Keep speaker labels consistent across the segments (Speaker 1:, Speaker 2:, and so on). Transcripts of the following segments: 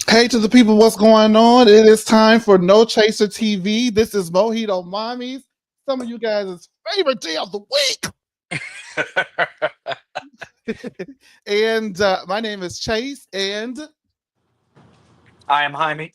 Speaker 1: Hey to the people, what's going on? It is time for No Chaser TV. This is MOJIITO Mommies, some of you guys' favorite day of the week. And my name is Chase,
Speaker 2: I am Jaime.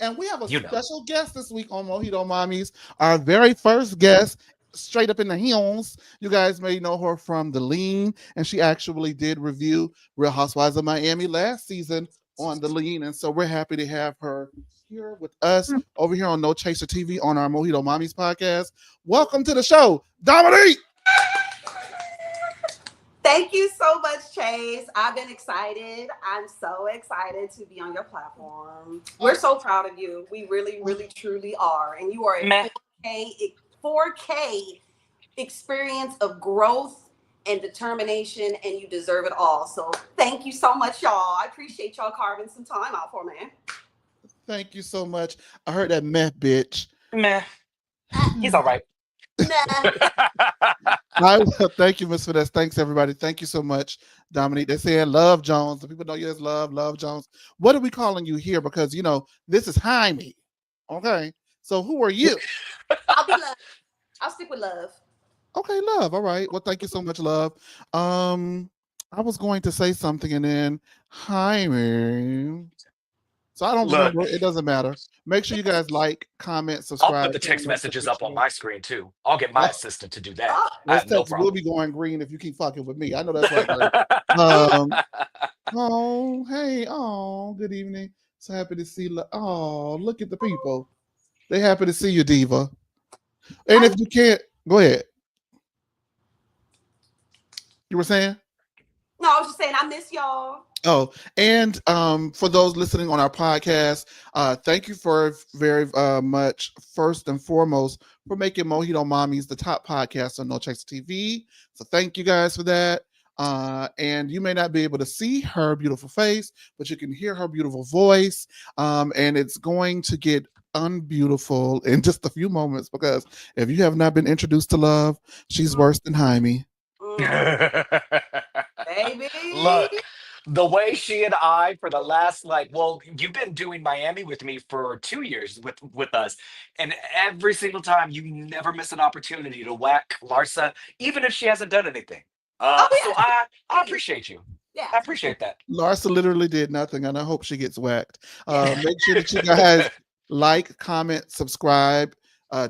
Speaker 1: and we have a
Speaker 2: You know.
Speaker 1: special guest this week on MOJIITO Mommies. Our very first guest, straight up in the hills. You guys may know her from The Lean, and she actually did review Real Housewives of Miami last season on The Lean, and so we're happy to have her here with us over here on No Chaser TV on our MOJIITO Mommies podcast. Welcome to the show, Dominique.
Speaker 3: Thank you so much, Chase. I've been excited. I'm so excited to be on your platform. We're so proud of you. We really, really, truly are. And you are a
Speaker 2: Meh.
Speaker 3: 4K experience of growth and determination, and you deserve it all. So thank you so much, y'all. I appreciate y'all carving some time out for me.
Speaker 1: Thank you so much. I heard that meth bitch.
Speaker 2: Meh. He's all right.
Speaker 3: Nah.
Speaker 1: I will thank you, Miss Finesse. Thanks, everybody. Thank you so much, Dominique. They're saying Love Jones. The people know you as Love Jones. What are we calling you here? Because this is Jaime. Okay. So who are you?
Speaker 3: I'll be love. I'll stick with love.
Speaker 1: Okay, Love. All right. Well, thank you so much, Love. I was going to say something and then Jaime. So I don't
Speaker 2: Look,
Speaker 1: remember. It doesn't matter. Make sure you guys like, comment,
Speaker 2: I'll
Speaker 1: subscribe,
Speaker 2: put the
Speaker 1: turn
Speaker 2: text
Speaker 1: on
Speaker 2: messages up on
Speaker 1: notifications.
Speaker 2: my screen too. I'll get my assistant to do that.
Speaker 3: Oh,
Speaker 2: I
Speaker 1: This
Speaker 2: have no
Speaker 1: text will
Speaker 2: problem.
Speaker 1: be going green if you keep fucking with me. I know that's right, girl. Um, Oh, hey, oh, good evening. So happy to see. Oh, look at the people. They happy to see you, Diva. And
Speaker 3: I,
Speaker 1: if you can't, go ahead. You were saying?
Speaker 3: no, I was just saying I miss y'all.
Speaker 1: Oh, and for those listening on our podcast, thank you for very much, first and foremost, for making MOJIITO Mommies the top podcast on No Chase TV. So thank you guys for that. And you may not be able to see her beautiful face, but you can hear her beautiful voice. And it's going to get unbeautiful in just a few moments because if you have not been introduced to Love, she's worse than Jaime.
Speaker 3: Mm, baby.
Speaker 2: Look, the way she and I for the last you've been doing Miami with me for 2 years with us, and every single time you never miss an opportunity to whack Larsa, even if she hasn't done anything.
Speaker 3: Oh
Speaker 2: So
Speaker 3: yeah.
Speaker 2: I appreciate you.
Speaker 3: Yeah.
Speaker 2: I appreciate that.
Speaker 1: Larsa literally did nothing, and I hope she gets whacked.
Speaker 3: Yeah.
Speaker 1: Make sure that you guys like, comment, subscribe,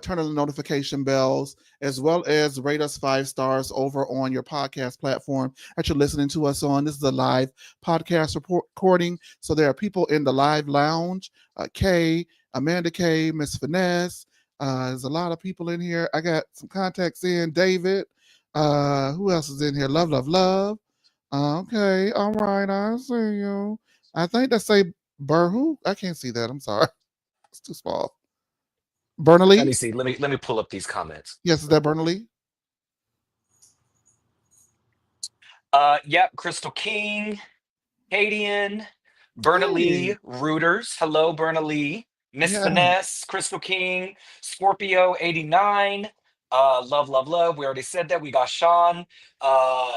Speaker 1: turn on the notification bells, as well as rate us 5 stars over on your podcast platform that you're listening to us on. This is a live podcast recording, so there are people in the live lounge. Kay, Amanda Kay, Miss Finesse. There's a lot of people in here. I got some contacts in. David. Who else is in here? Love, love, love. Okay, all right, I see you. I think they say Burhu. I can't see that. I'm sorry. It's too small.
Speaker 2: Let me
Speaker 1: Bernally?
Speaker 2: see. Let me pull up these comments.
Speaker 1: Yes, is that Bernally?
Speaker 2: Yep, Crystal King, Cadian,
Speaker 1: Hey.
Speaker 2: Bernalee, Rooters. Hello, Bernalee. Miss
Speaker 1: Yeah.
Speaker 2: Finesse, Crystal King, Scorpio 89. Love, love, love. We already said that. We got Sean. Uh,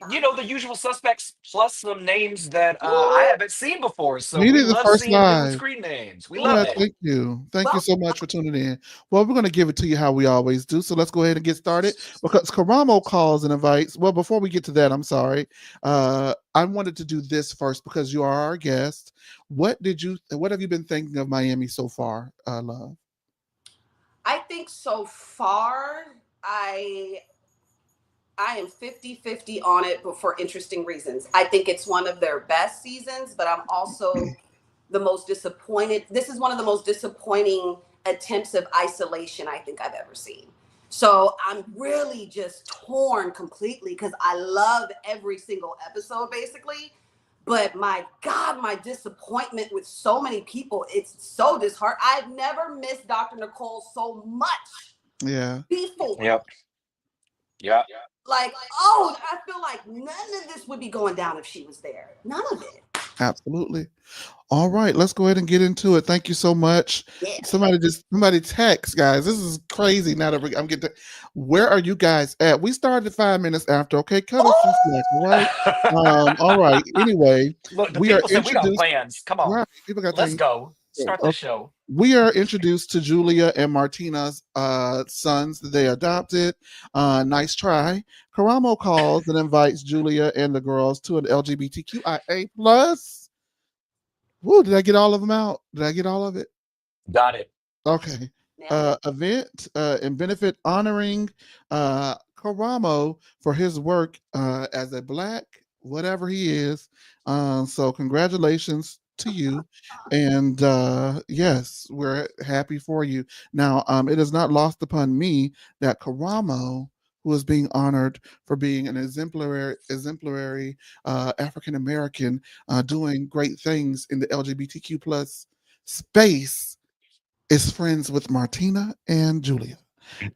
Speaker 2: the usual suspects, plus some names that I
Speaker 3: Ooh,
Speaker 2: haven't seen before. So
Speaker 1: You
Speaker 2: we
Speaker 1: did the
Speaker 2: love
Speaker 1: first
Speaker 2: seeing new
Speaker 1: live.
Speaker 2: screen names. We love
Speaker 1: Yeah,
Speaker 3: ooh.
Speaker 2: it.
Speaker 1: thank you. Thank you
Speaker 3: Well,
Speaker 1: so much for tuning in. Well, we're going to give it to you how we always do. So let's go ahead and get started because Karamo calls and invites. Well, before we get to that, I'm sorry. I wanted to do this first because you are our guest. What have you been thinking of Miami so far, love?
Speaker 3: I think so far I I am 50-50 on it, but for interesting reasons. I think it's one of their best seasons, but I'm also the most disappointed. This is one of the most disappointing attempts of isolation I think I've ever seen. So I'm really just torn completely because I loved every single episode basically. But my God, my disappointment with so many people, it's so disheartening. I've never missed Dr. Nicole so much
Speaker 1: Yeah,
Speaker 3: before.
Speaker 2: Yep. Yep.
Speaker 3: Like, oh, I feel like none of this would be going down if she was there. None of it.
Speaker 1: absolutely. All right, let's go ahead and get into it. Thank you so much.
Speaker 3: Yeah.
Speaker 1: Somebody text, guys. This is crazy. Now that I'm getting, where are you guys at? We started 5 minutes after. Okay, cut us some slack. All right. All right. Anyway,
Speaker 2: Look, the
Speaker 1: we are
Speaker 2: people said we got
Speaker 1: introduced.
Speaker 2: plans. Come on,
Speaker 1: Right. People got
Speaker 2: let's
Speaker 1: things.
Speaker 2: go. Start the show.
Speaker 1: We are introduced to Julia and Martina's sons that they adopted. Nice try. Karamo calls and invites Julia and the girls to an LGBTQIA plus. Woo, did I get all of them out? Did I get all of it?
Speaker 2: Got it.
Speaker 1: Okay.
Speaker 3: Nailed
Speaker 1: Event and benefit honoring Karamo for his work as a black, whatever he is. So congratulations to you. And yes, we're happy for you. Now, it is not lost upon me that Karamo, who is being honored for being an exemplary African American, doing great things in the LGBTQ plus space, is friends with Martina and Julia.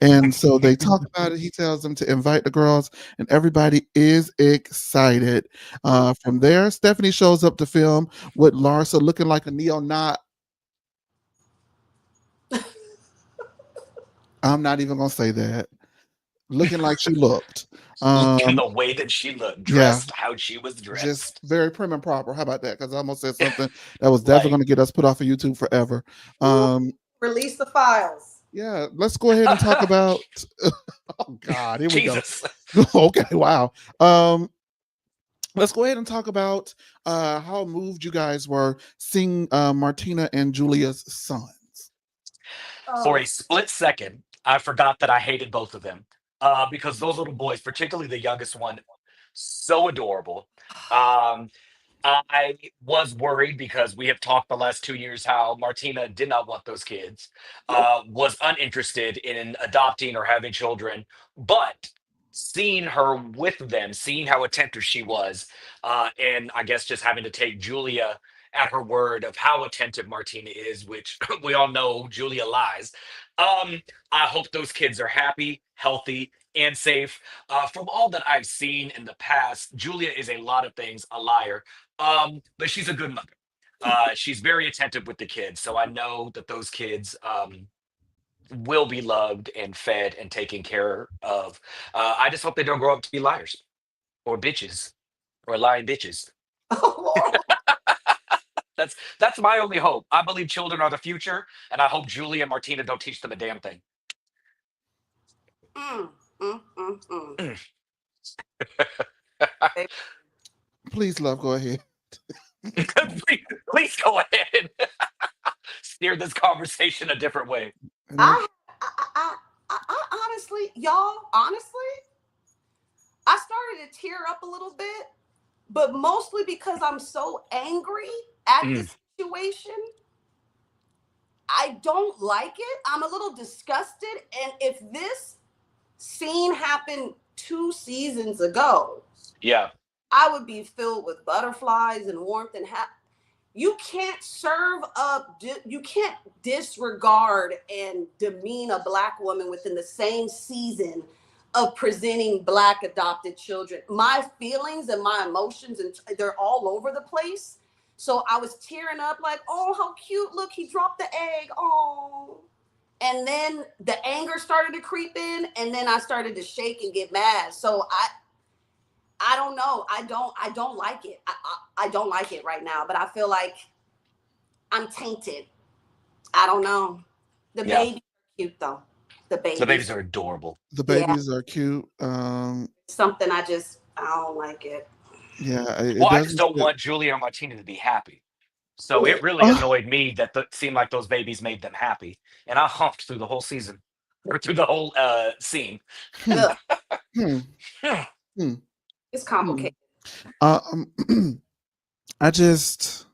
Speaker 1: And so they talk about it. He tells them to invite the girls, and everybody is excited. From there, Stephanie shows up to film with Larsa looking like a neo-Nazi. I'm not even going to say that. Looking like she looked.
Speaker 2: And the way that she looked, dressed, how she was dressed.
Speaker 1: Just very prim and proper. How about that? Because I almost said something that was definitely going to get us put off of YouTube forever.
Speaker 3: Release the files.
Speaker 1: Yeah, let's go ahead and talk about. Oh God, here we
Speaker 2: Jesus.
Speaker 1: go. Okay, wow. Let's go ahead and talk about how moved you guys were seeing Martina and Julia's sons.
Speaker 2: For a split second, I forgot that I hated both of them because those little boys, particularly the youngest one, so adorable. I was worried because we have talked the last 2 years how Martina did not want those kids, was uninterested in adopting or having children, but seeing her with them, seeing how attentive she was, and I guess just having to take Julia at her word of how attentive Martina is, which we all know Julia lies. I hope those kids are happy, healthy, and safe. From all that I've seen in the past, Julia is a lot of things, a liar, but she's a good mother. She's very attentive with the kids, so I know that those kids will be loved and fed and taken care of. I just hope they don't grow up to be liars or bitches or lying bitches. That's my only hope. I believe children are the future, and I hope Julie and Martina don't teach them a damn thing.
Speaker 1: Please, love, go ahead.
Speaker 2: please go ahead. Steer this conversation a different way.
Speaker 3: I honestly, y'all, I started to tear up a little bit, but mostly because I'm so angry at the situation. I don't like it. I'm a little disgusted. And if this scene happened 2 seasons ago,
Speaker 2: yeah,
Speaker 3: I would be filled with butterflies and warmth and you can't serve up, you can't disregard and demean a Black woman within the same season of presenting Black adopted children. My feelings and my emotions, and they're all over the place. So I was tearing up like, oh, how cute. Look, he dropped the egg. Oh. And then the anger started to creep in, and then I started to shake and get mad. So I don't know. I don't like it. I don't like it right now, but I feel like I'm tainted. I don't know. The babies are cute though. The babies
Speaker 2: are adorable.
Speaker 1: The babies are cute.
Speaker 3: Something I don't like it.
Speaker 1: Yeah.
Speaker 2: I just don't want Julia and Martina to be happy. So it really annoyed me that it seemed like those babies made them happy. And I humped through the whole season. Or through the whole scene.
Speaker 3: It's complicated.
Speaker 1: I'm just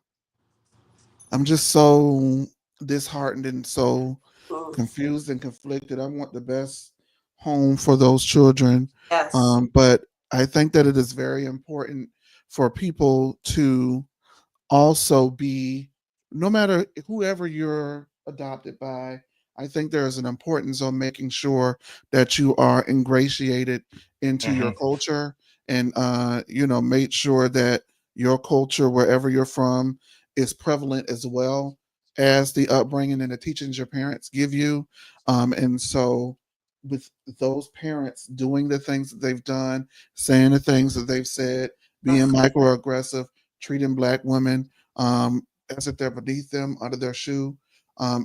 Speaker 1: so disheartened and so confused and conflicted. I want the best home for those children.
Speaker 3: Yes.
Speaker 1: But I think that it is very important for people to also be, no matter whoever you're adopted by, I think there is an importance on making sure that you are ingratiated into your culture and make sure that your culture, wherever you're from, is prevalent as well as the upbringing and the teachings your parents give you. And so, with those parents doing the things that they've done, saying the things that they've said, being microaggressive, treating Black women as if they're beneath them, under their shoe,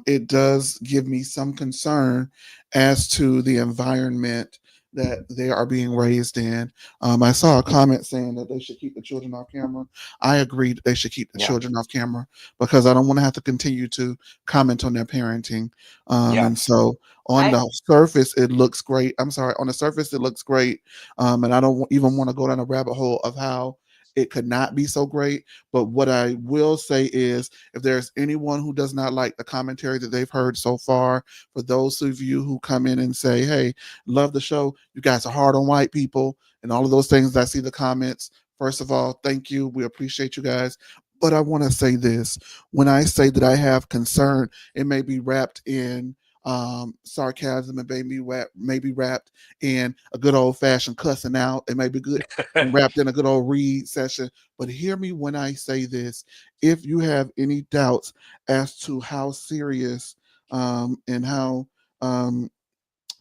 Speaker 1: it does give me some concern as to the environment that they are being raised in. I saw a comment saying that they should keep the children off camera. I agree that they should keep the
Speaker 2: Yeah.
Speaker 1: children off camera because I don't want to have to continue to comment on their parenting.
Speaker 2: Yeah.
Speaker 1: And so on
Speaker 3: I
Speaker 1: the surface, it looks great. I'm sorry, on the surface, it looks great. And I don't even want to go down a rabbit hole of how it could not be so great. But what I will say is, if there's anyone who does not like the commentary that they've heard so far, for those of you who come in and say, hey, love the show, you guys are hard on white people, and all of those things, I see the comments. First of all, thank you. We appreciate you guys. But I want to say this: when I say that I have concern, it may be wrapped in sarcasm, and maybe wrapped in a good old fashioned cussing out. It may be good and wrapped in a good old read session. But hear me when I say this: if you have any doubts as to how serious and um,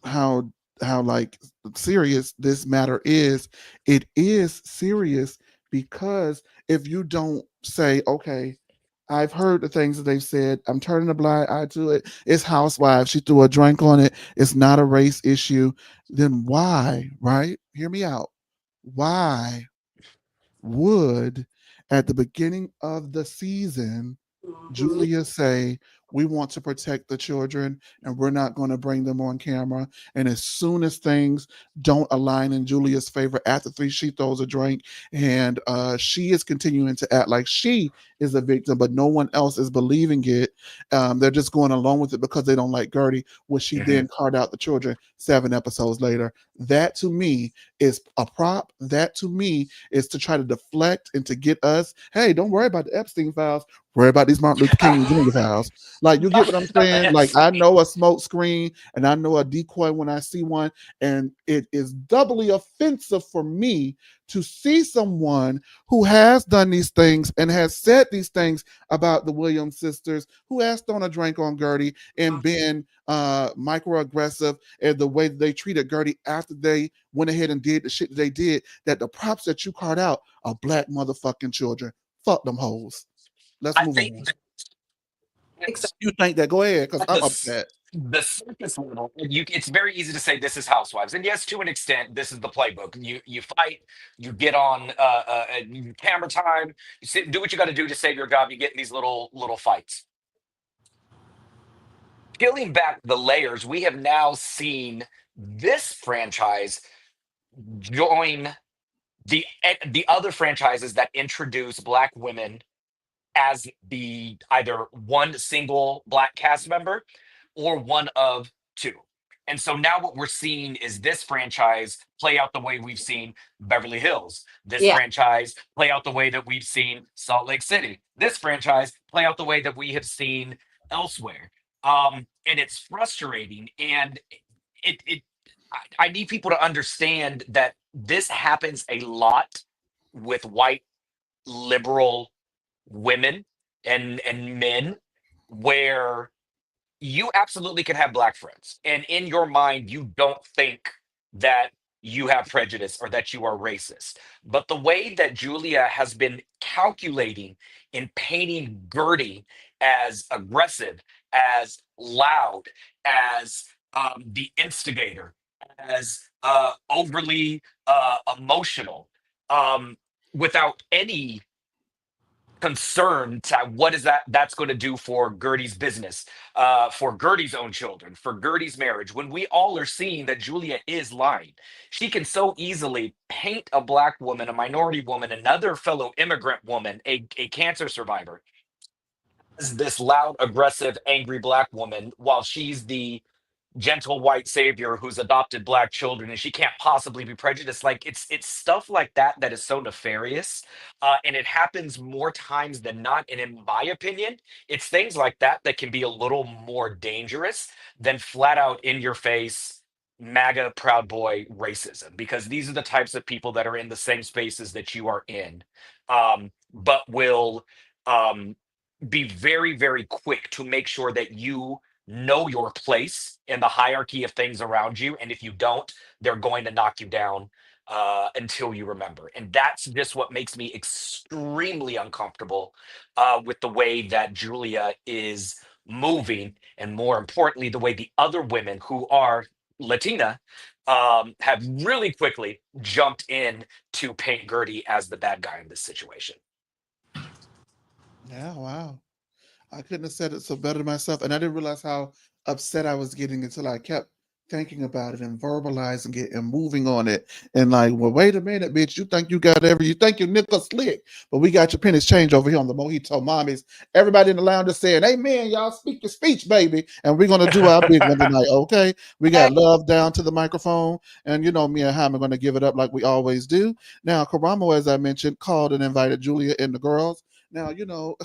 Speaker 1: how like serious this matter is, it is serious, because if you don't say, okay, I've heard the things that they've said, I'm turning a blind eye to it, it's Housewives, she threw a drink on it, it's not a race issue, then why, right? Hear me out. Why would, at the beginning of the season,
Speaker 3: Mhm.
Speaker 1: Julia say, we want to protect the children and we're not going to bring them on camera? And as soon as things don't align in Julia's favor, after three, she throws a drink, and she is continuing to act like she is a victim, but no one else is believing it. They're just going along with it because they don't like Gertie, which she
Speaker 2: Mhm.
Speaker 1: then carved out the children 7 episodes later. That to me is a prop. That to me is to try to deflect and to get us, hey, don't worry about the Epstein files, worry about these Martin Luther King Jr. files. Like, you get what I'm saying? Like,
Speaker 2: Yes.
Speaker 1: I know a smoke screen and I know a decoy when I see one. And it is doubly offensive for me to see someone who has done these things and has said these things about the Williams sisters, who has thrown a drink on Gertie and been microaggressive, and the way that they treated Gertie after they went ahead and did the shit that they did, that the props that you called out are Black motherfucking children. Fuck them hoes. Let's
Speaker 2: I
Speaker 1: move
Speaker 2: think
Speaker 1: on.
Speaker 2: it's
Speaker 1: You think that? Go ahead, because
Speaker 2: at
Speaker 1: I'm upset.
Speaker 2: the surface level. It's very easy to say this is Housewives, and yes, to an extent, this is the playbook. You fight, you get on camera time, you sit, do what you got to do to save your job. You get in these little fights. Peeling back the layers, we have now seen this franchise join the other franchises that introduce Black women as the either one single Black cast member or one of two. And so now what we're seeing is this franchise play out the way we've seen Beverly Hills. This
Speaker 3: Yeah.
Speaker 2: franchise play out the way that we've seen Salt Lake City. This franchise play out the way that we have seen elsewhere. And it's frustrating. And it I need people to understand that this happens a lot with white liberal women and men, where you absolutely can have Black friends and in your mind you don't think that you have prejudice or that you are racist, but the way that Julia has been calculating in painting Gertie as aggressive, as loud, as the instigator, as overly emotional, without any concern to what is that's going to do for Gertie's business, for Gertie's own children, for Gertie's marriage. When we all are seeing that Julia is lying, she can so easily paint a Black woman, a minority woman, another fellow immigrant woman, a cancer survivor, as this loud, aggressive, angry Black woman, while she's the gentle white savior who's adopted Black children, and she can't possibly be prejudiced. Like, it's stuff like that that is so nefarious, and it happens more times than not. And in my opinion, it's things like that that can be a little more dangerous than flat out in your face MAGA proud boy racism, because these are the types of people that are in the same spaces that you are in, but will um be very, very quick to make sure that you know your place in the hierarchy of things around you. And if you don't, they're going to knock you down until you remember. And that's just what makes me extremely uncomfortable with the way that Julia is moving. And more importantly, the way the other women who are Latina have really quickly jumped in to paint Gertie as the bad guy in this situation.
Speaker 1: Yeah, wow. I couldn't have said it so better myself. And I didn't realize how upset I was getting until I kept thinking about it and verbalizing it and moving on it. And like, well, wait a minute, bitch. You think you got you think you nickel slick, but we got your pennies change over here on the MOJIITO Mommies. Everybody in the lounge is saying, amen, y'all speak your speech, baby. And we're going to do our big one tonight, okay? We got love down to the microphone. And you know, me and Jaime are going to give it up like we always do. Now, Karamo, as I mentioned, called and invited Julia and the girls. Now, you know,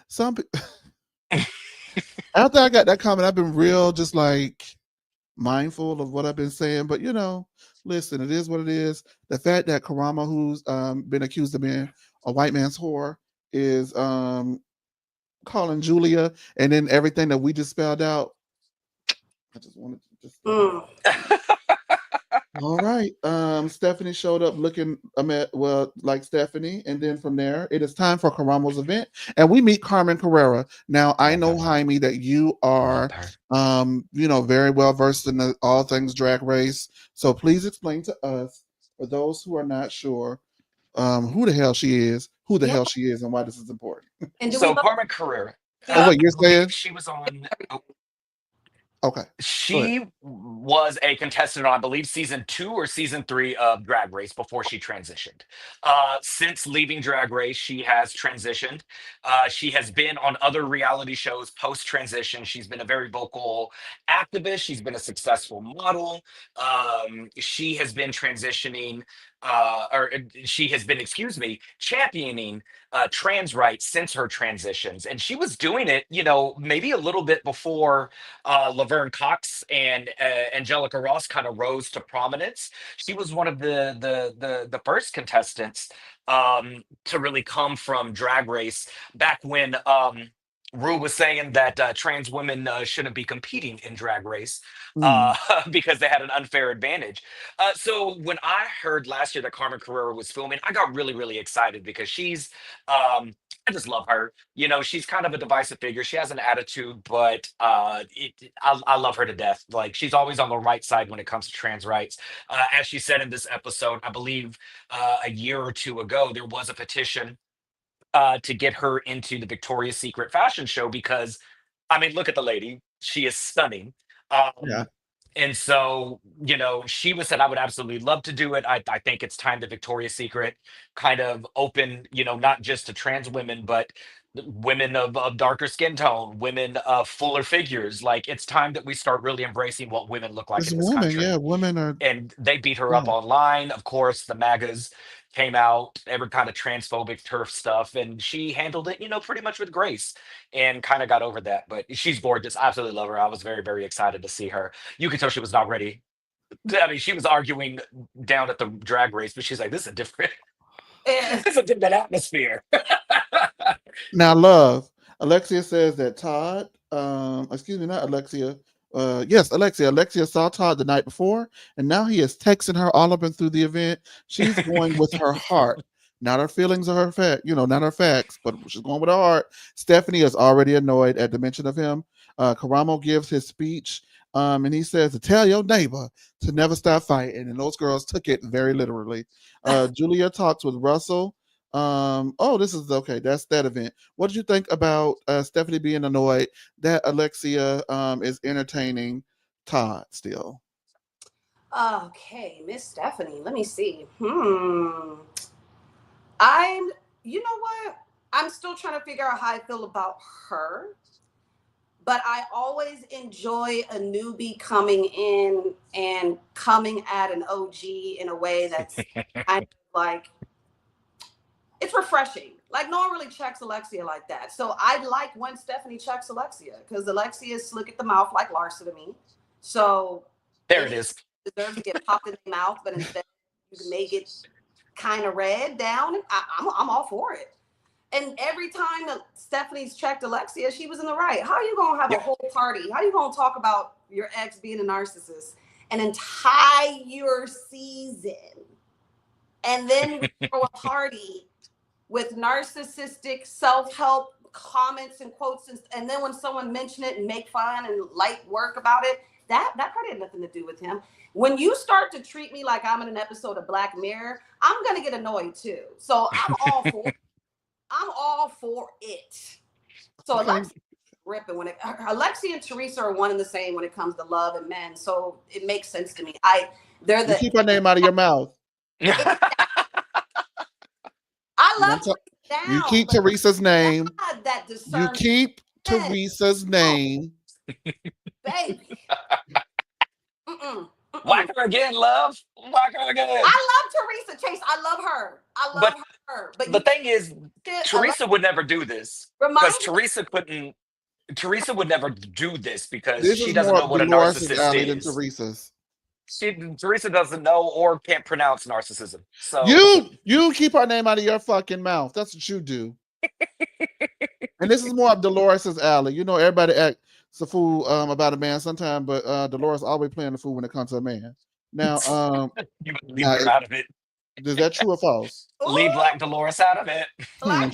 Speaker 1: some after I got that comment, I've been real just like mindful of what I've been saying. But you know, listen, it is what it is. The fact that Karama, who's been accused of being a white man's whore, is calling Julia, and then everything that we just spelled out. I just wanted to just all right. Stephanie showed up looking well like Stephanie, and then from there, it is time for Karamo's event, and we meet Carmen Carrera. Now, I know Jaime that you are, you know, very well versed in all things drag race. So please explain to us, for those who are not sure, who the hell she is, hell she is, and why this is important.
Speaker 3: And do we
Speaker 2: So
Speaker 3: love
Speaker 2: Carmen Carrera,
Speaker 1: Oh wait,
Speaker 2: I
Speaker 1: you're saying?
Speaker 2: believe she was on.
Speaker 1: Okay. Go ahead.
Speaker 2: She was a contestant on, I believe, season 2 or season 3 of Drag Race before she transitioned. Since leaving Drag Race, she has transitioned. She has been on other reality shows post transition. She's been a very vocal activist. She's been a successful model. She has been transitioning, or she has been, excuse me, championing trans rights since her transitions. And she was doing it, you know, maybe a little bit before Laverne Cox and Angelica Ross kind of rose to prominence. She was one of the first contestants to really come from Drag Race back when Rue was saying that trans women shouldn't be competing in Drag Race uh, because they had an unfair advantage. So when I heard last year that Carmen Carrera was filming, I got really, really excited because she's, I just love her. You know, she's kind of a divisive figure. She has an attitude, but I love her to death. Like, she's always on the right side when it comes to trans rights. As she said in this episode, I believe a year or two ago, there was a petition to get her into the Victoria's Secret fashion show because, I mean, look at the lady. She is stunning.
Speaker 1: Yeah.
Speaker 2: And so, you know, she was said, I would absolutely love to do it. I think it's time that Victoria's Secret kind of open, you know, not just to trans women, but women of darker skin tone, women of fuller figures. Like, it's time that we start really embracing what women look like
Speaker 1: It's
Speaker 2: in this
Speaker 1: women, yeah.
Speaker 2: country.
Speaker 1: Women are
Speaker 2: And they beat her
Speaker 1: yeah.
Speaker 2: up online. Of course, the MAGAs came out, every kind of transphobic turf stuff, and she handled it, you know, pretty much with grace and kind of got over that. But she's gorgeous. I absolutely love her. I was very, very excited to see her. You could tell she was not ready. I mean, she was arguing down at the drag race, but she's like, this is a different, this is a different atmosphere.
Speaker 1: Now, love. Alexia says that Todd, excuse me, not Alexia. Yes, Alexia. Alexia saw Todd the night before, and now he is texting her all up and through the event. She's going with her heart, not her feelings or her fact, you know, not her facts, but she's going with her heart. Stephanie is already annoyed at the mention of him. Karamo gives his speech, and he says to tell your neighbor to never stop fighting, and those girls took it very literally. Julia talks with Russell. Oh, this is okay. That's that event. What did you think about Stephanie being annoyed that Alexia is entertaining Todd still?
Speaker 3: Okay, Miss Stephanie. Let me see. I'm. You know what? I'm still trying to figure out how I feel about her. But I always enjoy a newbie coming in and coming at an OG in a way that's kind of like, it's refreshing. Like, no one really checks Alexia like that. So I like when Stephanie checks Alexia, because Alexia is slick at the mouth like Larsa to me. So
Speaker 2: There it is.
Speaker 3: deserves to get popped in the mouth, but instead you make it kind of red down. I'm all for it. And every time that Stephanie's checked Alexia, she was in the right. How are you gonna have a whole party? How are you gonna talk about your ex being a narcissist an entire season, and then throw a party with narcissistic self-help comments and quotes, and then when someone mention it and make fun and light work about it, that part had nothing to do with him. When you start to treat me like I'm in an episode of Black Mirror, I'm gonna get annoyed too. So I'm all for it. So Alexia ripping when Alexia and Teresa are one and the same when it comes to love and men. So it makes sense to me. You
Speaker 1: keep her name out of your mouth.
Speaker 3: I love down,
Speaker 1: you keep Teresa's name.
Speaker 3: That
Speaker 1: you keep Teresa's name.
Speaker 3: Baby.
Speaker 2: Whack her again, love. Whack her again.
Speaker 3: I love Teresa Chase. I love her. But
Speaker 2: the thing is, Teresa would never do this because Teresa would never do this because she doesn't know what a narcissist is.
Speaker 1: Than Teresa's.
Speaker 2: Teresa doesn't know or can't pronounce narcissism. So
Speaker 1: you keep her name out of your fucking mouth. That's what you do. And this is more of Dolores's alley. You know, everybody acts a fool about a man sometimes, but Dolores always playing the fool when it comes to a man. Now,
Speaker 2: you leave her out of it.
Speaker 1: Is that true or false?
Speaker 2: Leave Black Dolores out of it.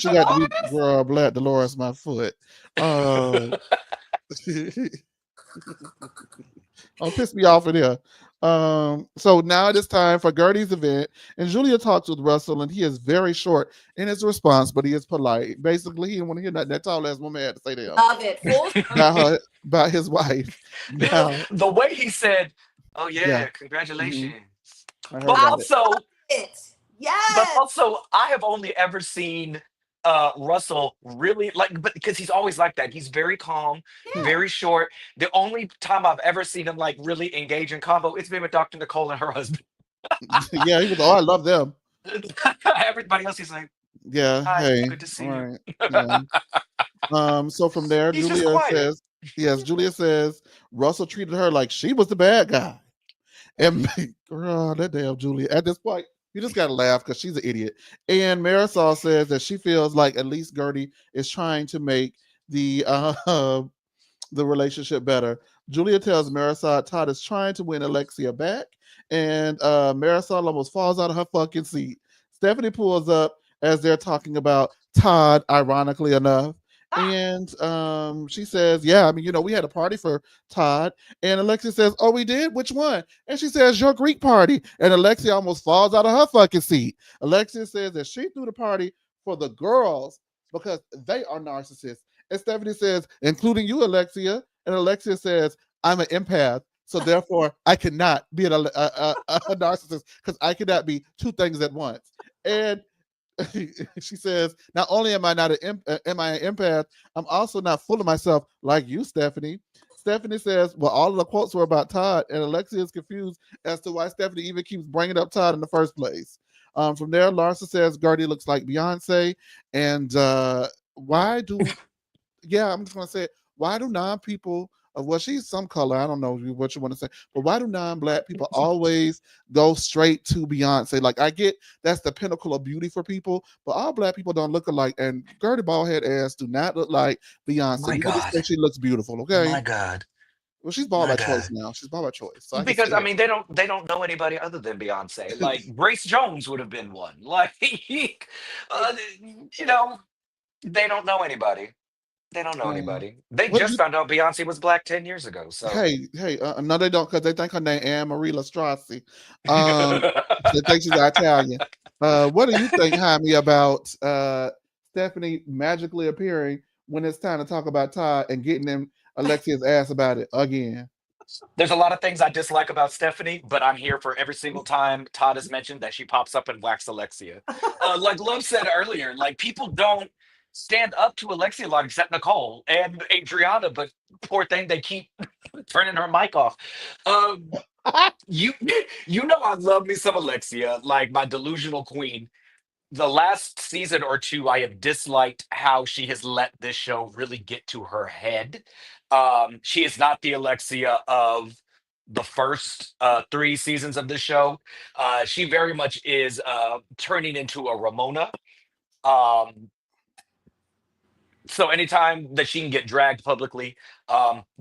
Speaker 1: She got to be Black Dolores, my foot. Don't piss me off in here. So now it is time for Gertie's event, and Julia talks with Russell, and he is very short in his response, but he is polite. Basically, he didn't want to hear nothing that tall ass woman had to say to him.
Speaker 3: Love it.
Speaker 1: About his wife. Now,
Speaker 2: the way he said, "Oh yeah. Congratulations,"
Speaker 1: but
Speaker 2: also,
Speaker 3: yes.
Speaker 2: But also, I have only ever seen Russell really but because he's always like that. He's very calm, very short. The only time I've ever seen him like really engage in convo, it's been with Dr. Nicole and her husband.
Speaker 1: Yeah, he was. Oh, I love them.
Speaker 2: Everybody else, he's like,
Speaker 1: yeah,
Speaker 2: hi,
Speaker 1: hey,
Speaker 2: good to see
Speaker 1: you.
Speaker 2: Right.
Speaker 1: Yeah. So from there,
Speaker 2: He's
Speaker 1: Julia says Russell treated her like she was the bad guy, and girl, that damn Julia. At this point, you just gotta laugh because she's an idiot. And Marisol says that she feels like at least Gertie is trying to make the relationship better. Julia tells Marisol Todd is trying to win Alexia back, and Marisol almost falls out of her fucking seat. Stephanie pulls up as they're talking about Todd, ironically enough. And she says, yeah, I mean, you know, we had a party for Todd. And Alexia says, oh, we did? Which one? And she says, your Greek party. And Alexia almost falls out of her fucking seat. Alexia says that she threw the party for the girls because they are narcissists. And Stephanie says, including you, Alexia. And Alexia says, I'm an empath. So therefore, I cannot be a narcissist because I cannot be two things at once. And she says, not only am I not an empath, I'm also not full of myself like you, Stephanie. Stephanie says, well, all of the quotes were about Todd, and Alexia is confused as to why Stephanie even keeps bringing up Todd in the first place. From there, Larsa says Gertie looks like Beyonce, and I'm just going to say it. Why do non-people, well, she's some color, I don't know what you want to say, but why do non-Black people always go straight to Beyonce? Like, I get that's the pinnacle of beauty for people, but all Black people don't look alike, and Gertie baldhead ass do not look like Beyonce.
Speaker 2: My God.
Speaker 1: Say she looks beautiful, okay?
Speaker 2: My God.
Speaker 1: Well, she's bald by choice now. She's bald by choice. So
Speaker 2: because I mean, they don't know anybody other than Beyonce. Like Grace Jones would have been one. Like, you know, they don't know anybody. They don't know anybody. They just found out Beyonce was Black 10 years ago. So
Speaker 1: no, they don't, because they think her name Anne Marie Lastrassi. They think she's Italian. What do you think, Jaime, about Stephanie magically appearing when it's time to talk about Todd and getting them Alexia's ass about it again?
Speaker 2: There's a lot of things I dislike about Stephanie, but I'm here for every single time Todd is mentioned that she pops up and whacks Alexia. Like Love said earlier, like people don't stand up to Alexia a lot except Nicole and Adriana, but poor thing, they keep turning her mic off. You know I love me some Alexia, like my delusional queen. The last season or two, I have disliked how she has let this show really get to her head. She is not the Alexia of the first 3 seasons of this show. She very much is turning into a Ramona. Um, so anytime that she can get dragged publicly,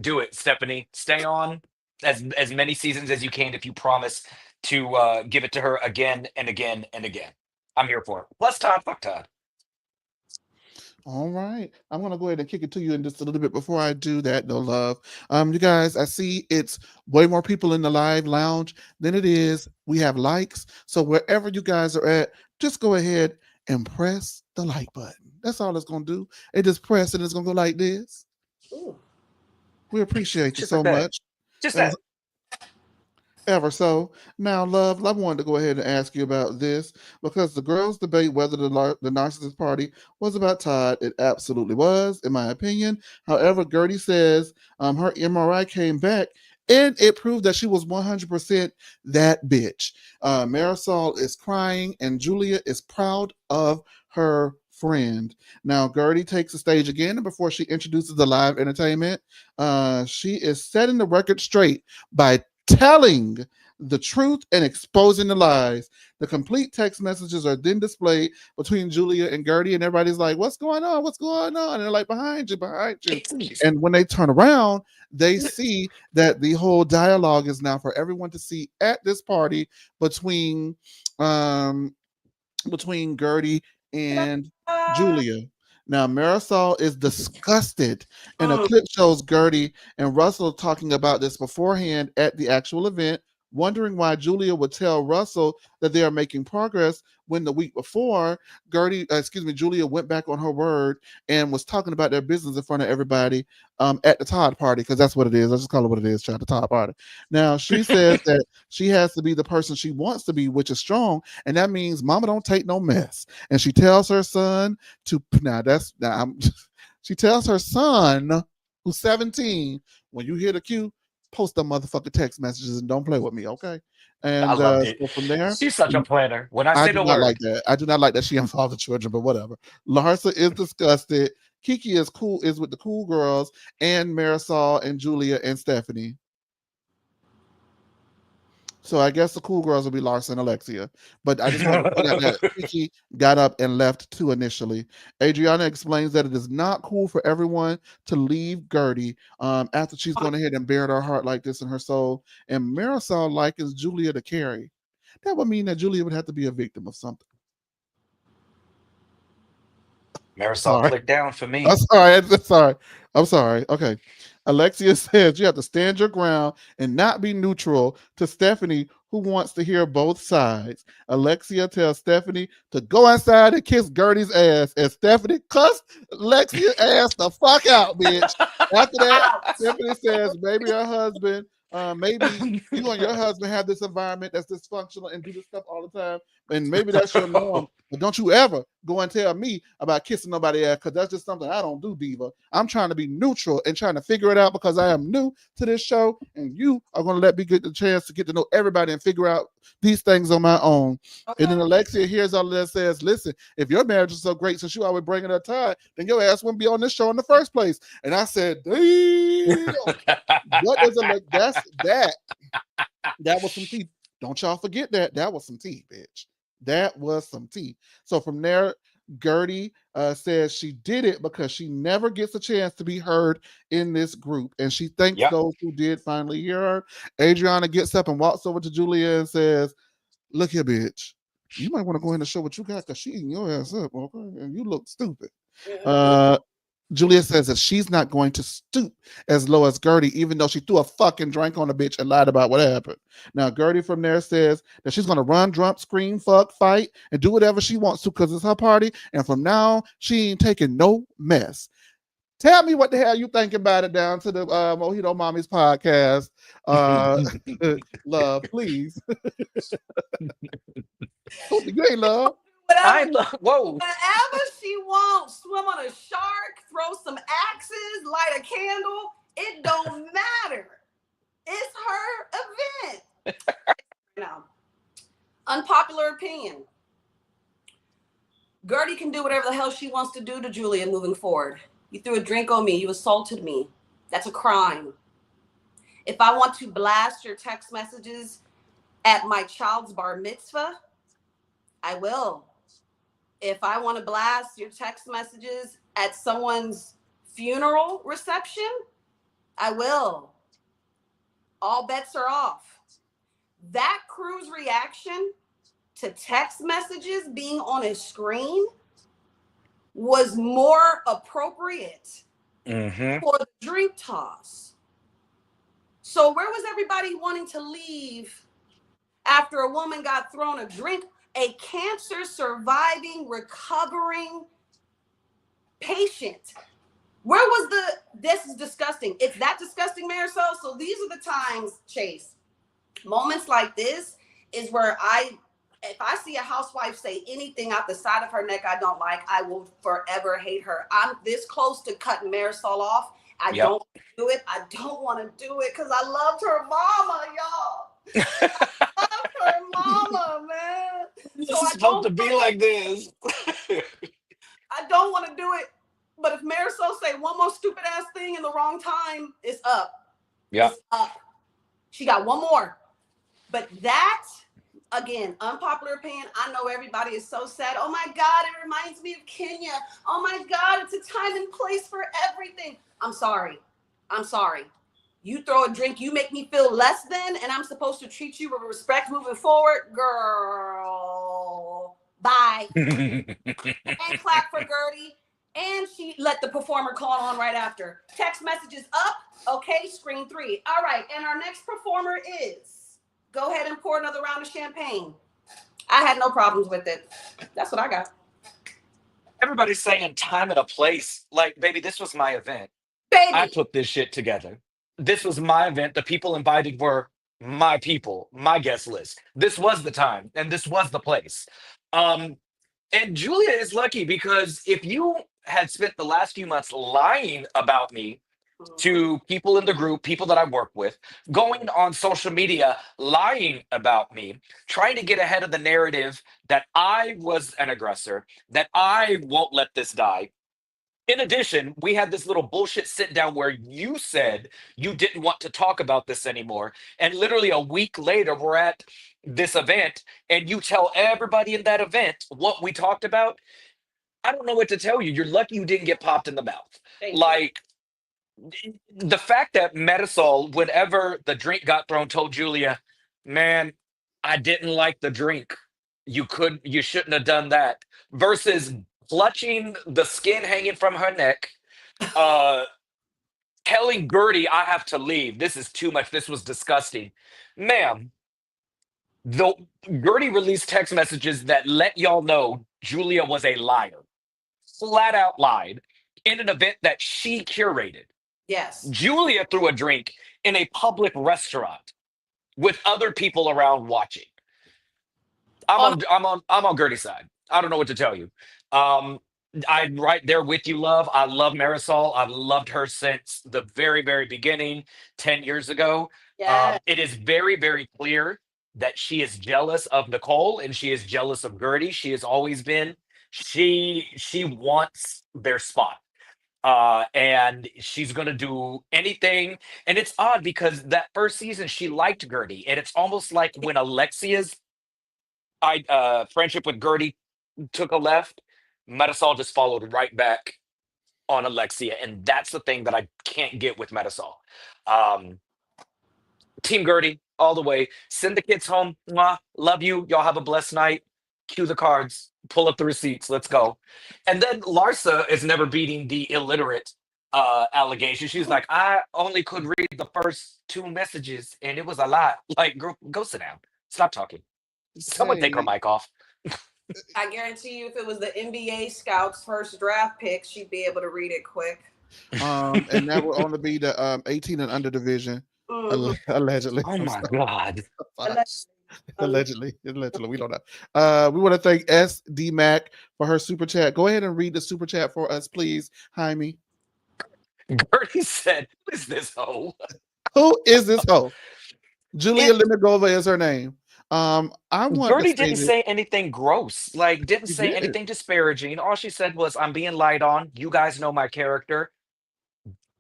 Speaker 2: do it, Stephanie. Stay on as many seasons as you can if you promise to give it to her again and again and again. I'm here for it. Plus Todd, fuck Todd.
Speaker 1: All right. I'm gonna go ahead and kick it to you in just a little bit. Before I do that, no love. You guys, I see it's way more people in the live lounge than it is. We have likes. So wherever you guys are at, just go ahead and press the like button. That's all it's gonna do. It just press and it's gonna go like this.
Speaker 3: Ooh.
Speaker 1: We appreciate you
Speaker 2: Just
Speaker 1: so
Speaker 2: like that.
Speaker 1: much.
Speaker 2: Just
Speaker 1: As
Speaker 2: that.
Speaker 1: ever so. Now, love, I wanted to go ahead and ask you about this because the girls debate whether the narcissist party was about Todd. It absolutely was, in my opinion. However, Gertie says her MRI came back and it proved that she was 100% that bitch. Marisol is crying and Julia is proud of her friend. Now, Gertie takes the stage again, and before she introduces the live entertainment, she is setting the record straight by telling the truth and exposing the lies. The complete text messages are then displayed between Julia and Gertie, and everybody's like, "What's going on? What's going on?" And they're like, "Behind you, behind you." And when they turn around, they see that the whole dialogue is now for everyone to see at this party between Gertie and Julia. Now, Marisol is disgusted, and a clip shows Gertie and Russell talking about this beforehand at the actual event, wondering why Julia would tell Russell that they are making progress when the week before, Julia went back on her word and was talking about their business in front of everybody at the Todd party, because that's what it is. I just call it what it is, child, the Todd party. Now, she says that she has to be the person she wants to be, which is strong, and that means mama don't take no mess. And she tells her son she tells her son, who's 17, when you hear the cue, post them motherfucking text messages and don't play with me, okay? And
Speaker 2: I love it.
Speaker 1: so from there,
Speaker 2: She's such a planner. When I
Speaker 1: I
Speaker 2: say
Speaker 1: do
Speaker 2: the
Speaker 1: not
Speaker 2: word,
Speaker 1: like that. I do not like that she involved the children, but whatever. Larsa is disgusted. Kiki is with the cool girls, and Marisol and Julia and Stephanie. So I guess the cool girls will be Larsa and Alexia. But I just want to put out that Kiki got up and left too initially. Adriana explains that it is not cool for everyone to leave Gertie after she's gone ahead and bared her heart like this in her soul. And Marisol likens Julia to Carrie. That would mean that Julia would have to be a victim of something.
Speaker 2: Marisol clicked down for me.
Speaker 1: I'm sorry. Okay. Alexia says you have to stand your ground and not be neutral to Stephanie, who wants to hear both sides. Alexia tells Stephanie to go inside and kiss Gertie's ass, and Stephanie cussed Alexia's ass the fuck out, bitch. After that, Stephanie says maybe her husband, maybe you and your husband have this environment that's dysfunctional and do this stuff all the time, and maybe that's your norm. But don't you ever go and tell me about kissing nobody else, because that's just something I don't do, diva. I'm trying to be neutral and trying to figure it out because I am new to this show, and you are going to let me get the chance to get to know everybody and figure out these things on my own. Okay. And then Alexia hears all of that and says, listen, if your marriage is so great since you always bringing her Todd, then your ass wouldn't be on this show in the first place. And I said, damn, what does it look? That was some tea. Don't y'all forget that. That was some tea, bitch. That was some tea. So from there, Gertie says she did it because she never gets a chance to be heard in this group. And she thanks those who did finally hear her. Adriana gets up and walks over to Julia and says, look here, bitch. You might want to go ahead and show what you got because she eating your ass up, okay? And you look stupid. Julia says that she's not going to stoop as low as Gertie, even though she threw a fucking drink on a bitch and lied about what happened. Now, Gertie from there says that she's going to run, jump, scream, fuck, fight, and do whatever she wants to because it's her party. And from now, she ain't taking no mess. Tell me what the hell you think about it down to the MOJIITO Mommy's podcast. Love, please. You ain't love.
Speaker 2: Whoa.
Speaker 3: Whatever she wants, swim on a shark, throw some axes, light a candle, it don't matter. It's her event. Now, unpopular opinion. Gertie can do whatever the hell she wants to do to Julia moving forward. You threw a drink on me. You assaulted me. That's a crime. If I want to blast your text messages at my child's bar mitzvah, I will. If I want to blast your text messages at someone's funeral reception, I will. All bets are off. That crew's reaction to text messages being on a screen was more appropriate for the drink toss. So where was everybody wanting to leave after a woman got thrown a drink? A cancer surviving, recovering patient. Where was this is disgusting. It's that disgusting, Marisol. So these are the times, Chase, moments like this is where if I see a housewife say anything out the side of her neck I don't like, I will forever hate her. I'm this close to cutting Marisol off. I don't do it. I don't want to do it because I loved her mama, y'all. I loved her mama, man.
Speaker 2: This is supposed to be like this.
Speaker 3: I don't want to do it. But if Marisol say one more stupid ass thing in the wrong time, it's up.
Speaker 2: Yeah.
Speaker 3: It's up. She got one more. But that, again, unpopular opinion. I know everybody is so sad. Oh my God, it reminds me of Kenya. Oh my God, it's a time and place for everything. I'm sorry. You throw a drink, you make me feel less than, and I'm supposed to treat you with respect moving forward. Girl, bye. And clap for Gertie. And she let the performer call on right after. Text messages up. Okay, screen 3. All right, and our next performer is. Go ahead and pour another round of champagne. I had no problems with it. That's what I got.
Speaker 2: Everybody's saying time and a place. Like, baby, this was my event.
Speaker 3: Baby.
Speaker 2: I put this shit together. This was my event. The people invited were my people, my guest list. This was the time, and this was the place. And Julia is lucky because if you had spent the last few months lying about me to people in the group, people that I work with, going on social media, lying about me, trying to get ahead of the narrative that I was an aggressor, that I won't let this die. In addition, we had this little bullshit sit down where you said you didn't want to talk about this anymore. And literally a week later, we're at this event and you tell everybody in that event what we talked about. I don't know what to tell you. You're lucky you didn't get popped in the mouth. Like, the fact that Metasol, whenever the drink got thrown, told Julia, man, I didn't like the drink. You shouldn't have done that. Versus clutching the skin hanging from her neck, telling Gertie, I have to leave. This is too much. This was disgusting. Ma'am, though Gertie released text messages that let y'all know Julia was a liar. Flat out lied in an event that she curated.
Speaker 3: Yes.
Speaker 2: Julia threw a drink in a public restaurant with other people around watching. I'm on Gertie's side. I don't know what to tell you. I'm right there with you, love. I love Marisol. I've loved her since the very, very beginning, 10 years ago.
Speaker 3: Yes.
Speaker 2: It is very, very clear that she is jealous of Nicole and she is jealous of Gertie. She has always been. She wants their spot. And she's going to do anything. And it's odd because that first season, she liked Gertie. And it's almost like when Alexia's friendship with Gertie took a left, Metasol just followed right back on Alexia. And that's the thing that I can't get with Metasol. Team Gertie, all the way. Send the kids home. Mwah, love you. Y'all have a blessed night. Cue the cards. Pull up the receipts. Let's go. And then Larsa is never beating the illiterate allegation. She's like, I only could read the first 2 messages, and it was a lot. Like, girl, go sit down. Stop talking. Someone take her mic off.
Speaker 3: I guarantee you, if it was the NBA scouts' first draft pick, she'd be able to read it quick.
Speaker 1: And that would only be the 18 and under division, allegedly.
Speaker 2: Oh my God.
Speaker 1: Allegedly, we don't know. We want to thank SD Mac for her super chat. Go ahead and read the super chat for us, please, Jaime.
Speaker 2: Gertie said, "Who is this hoe?
Speaker 1: Who is this hoe?" Julia Limagova is her name. I want.
Speaker 2: Gertie didn't say anything gross. Like, didn't say anything disparaging. All she said was, "I'm being lied on. You guys know my character.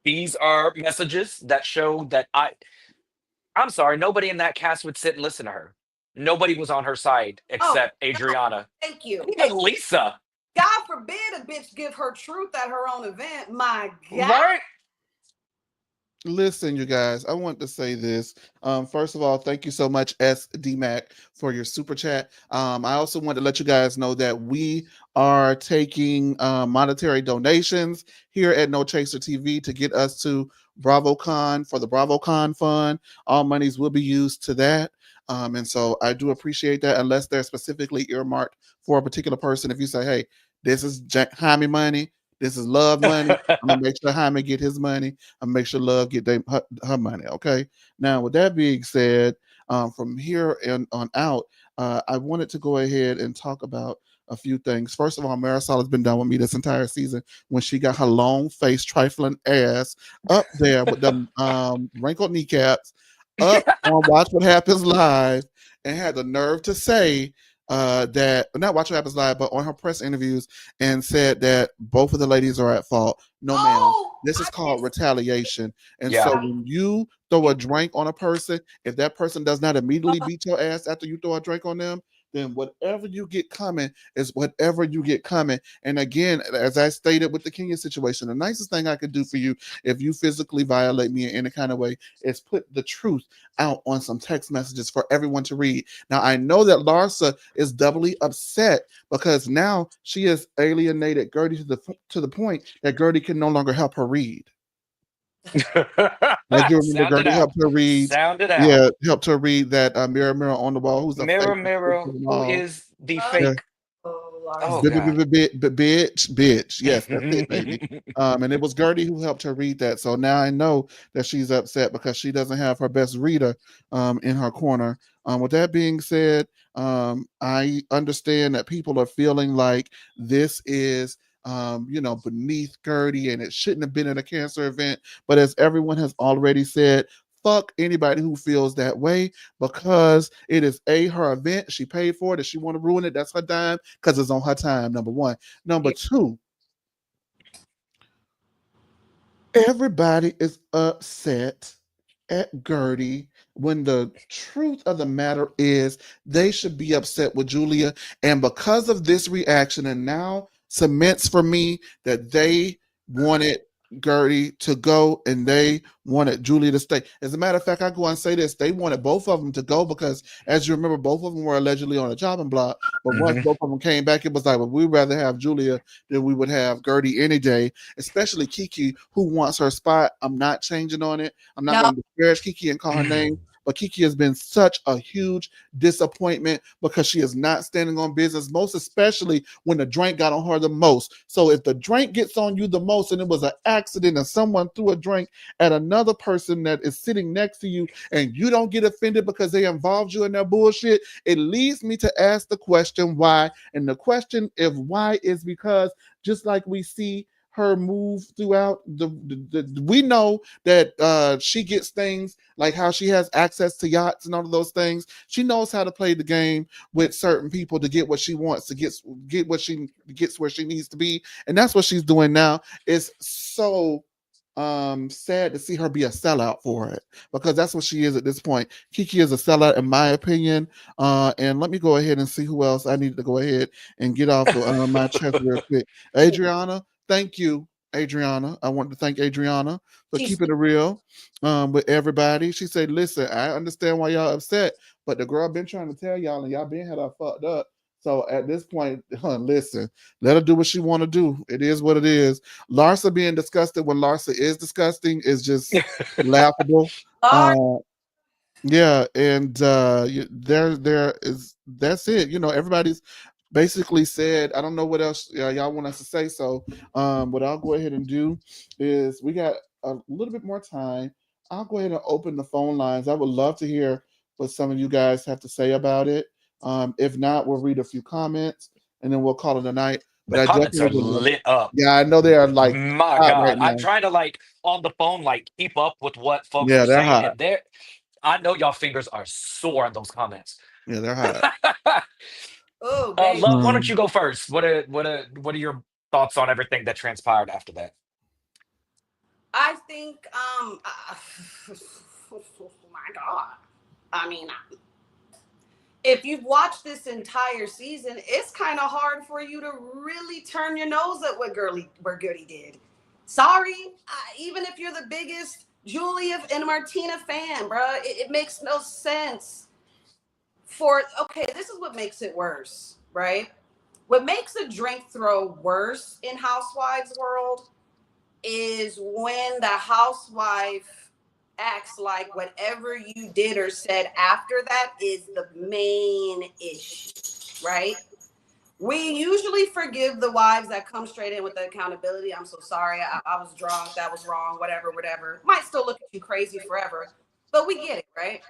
Speaker 2: These are messages that show that I'm sorry, nobody in that cast would sit and listen to her. Nobody was on her side
Speaker 3: Oh,
Speaker 2: except
Speaker 3: no,
Speaker 2: Adriana.
Speaker 3: thank you.
Speaker 2: Even Lisa,
Speaker 3: God forbid a bitch give her truth at her own event. My God.
Speaker 2: right?
Speaker 1: Listen, you guys, I want to say this. First of all, thank you so much, SDMac, for your super chat. I also want to let you guys know that we are taking monetary donations here at No Chaser TV to get us to BravoCon for the BravoCon fund. All monies will be used to that. And so I do appreciate that, unless they're specifically earmarked for a particular person. If you say, hey, this is Jaime money, this is love money, I'm gonna make sure Jaime get his money. I make sure Love get her money. Okay. Now, with that being said, from here and on out, I wanted to go ahead and talk about a few things. First of all, Marisol has been down with me this entire season when she got her long face, trifling ass up there with them wrinkled kneecaps up on Watch What Happens Live and had the nerve to say that not Watch What Happens Live, but on her press interviews and said that both of the ladies are at fault. No, ma'am. This is called retaliation. And
Speaker 2: Yeah.
Speaker 1: so when you throw a drink on a person, if that person does not immediately beat your ass after you throw a drink on them, then whatever you get coming is whatever you get coming. And again, as I stated with the Kenya situation, the nicest thing I could do for you if you physically violate me in any kind of way is put the truth out on some text messages for everyone to read. Now, I know that Larsa is doubly upset because now she has alienated Gertie to the point that Gertie can no longer help her read. As you remember,
Speaker 2: Sound it
Speaker 1: Gertie
Speaker 2: out.
Speaker 1: helped her read.
Speaker 2: Sound it out.
Speaker 1: Yeah, helped her read that Mirror, Mirror on the Wall. Who's the face
Speaker 2: Mirror,
Speaker 1: of the
Speaker 2: mirror,
Speaker 1: them
Speaker 2: who
Speaker 1: all?
Speaker 2: is the
Speaker 3: Oh,
Speaker 2: fake?
Speaker 3: Lord.
Speaker 2: Oh God.
Speaker 1: Bitch. Yes, that's it, baby. And it was Gertie who helped her read that. So now I know that she's upset because she doesn't have her best reader in her corner. With that being said, I understand that people are feeling like this is beneath Gertie and it shouldn't have been at a cancer event. But as everyone has already said, fuck anybody who feels that way because it is her event. She paid for it. If she want to ruin it, that's her dime because it's on her time. Number one. Number two, everybody is upset at Gertie when the truth of the matter is they should be upset with Julia. And because of this reaction, and now cements for me that they wanted Gertie to go and they wanted Julia to stay. As a matter of fact, I go and say this: they wanted both of them to go because, as you remember, both of them were allegedly on a chopping block. But once both of them came back, it was like, well, we'd rather have Julia than we would have Gertie any day. Especially Kiki, who wants her spot. I'm not changing on it. I'm not
Speaker 3: No.
Speaker 1: going to disparage Kiki and call her name. But Kiki has been such a huge disappointment because she is not standing on business, most especially when the drink got on her the most. So if the drink gets on you the most and it was an accident and someone threw a drink at another person that is sitting next to you and you don't get offended because they involved you in their bullshit, it leads me to ask the question why. And the question of why is because just like we see her move throughout we know that she gets things like how she has access to yachts and all of those things. She knows how to play the game with certain people to get what she wants to get what she gets where she needs to be, and that's what she's doing now. It's so sad to see her be a sellout for it because that's what she is at this point. Kiki is a sellout in my opinion. And let me go ahead and see who else I need to go ahead and get off my chest real quick. Adriana, thank you, Adriana. I want to thank Adriana for keeping it real with everybody. She said, listen, I understand why y'all upset, but the girl been trying to tell y'all and y'all been had her fucked up. So at this point, listen, let her do what she want to do. It is what it is. Larsa being disgusted when Larsa is disgusting is just laughable. Yeah, and there is that's it. Everybody's basically said. I don't know what else y'all want us to say. So what I'll go ahead and do is we got a little bit more time. I'll go ahead and open the phone lines. I would love to hear what some of you guys have to say about it. If not, we'll read a few comments and then we'll call it a night. But
Speaker 2: The
Speaker 1: I
Speaker 2: comments
Speaker 1: definitely
Speaker 2: are
Speaker 1: would love.
Speaker 2: lit up.
Speaker 1: Yeah, I know they are like
Speaker 2: My
Speaker 1: hot right
Speaker 2: God. I'm
Speaker 1: now.
Speaker 2: trying to on the phone keep up with what folks are
Speaker 1: Yeah, they're
Speaker 2: saying.
Speaker 1: hot.
Speaker 2: And I know y'all fingers are sore on those comments.
Speaker 1: Yeah, they're hot.
Speaker 3: Oh, baby.
Speaker 2: Love, why don't you go first? What are your thoughts on everything that transpired after that?
Speaker 3: I think God. I mean, if you've watched this entire season, it's kind of hard for you to really turn your nose at what Gertie did. Sorry, even if you're the biggest Julia and Martina fan, bruh, it makes no sense. Okay, this is what makes it worse, right? What makes a drink throw worse in Housewives world is when the housewife acts like whatever you did or said after that is the main issue, right? We usually forgive the wives that come straight in with the accountability. I'm so sorry. I was drunk. That was wrong. Whatever. Might still look at you crazy forever, but we get it, right?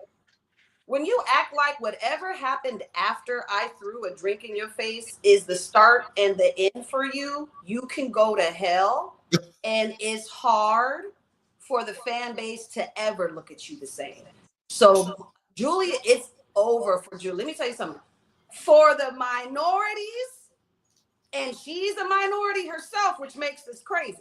Speaker 3: When you act like whatever happened after I threw a drink in your face is the start and the end for you, you can go to hell. And it's hard for the fan base to ever look at you the same. So Julia, it's over for Julia. Let me tell you something. For the minorities, and she's a minority herself, which makes this crazy.